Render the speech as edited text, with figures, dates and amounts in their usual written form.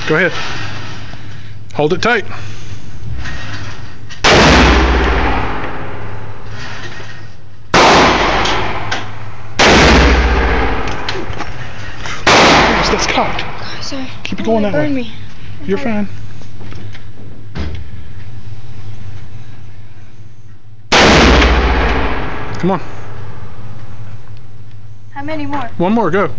Go ahead. Hold it tight. That's cocked. Sorry. Keep it going that way. Me. You're fine. Come on. How many more? One more, go.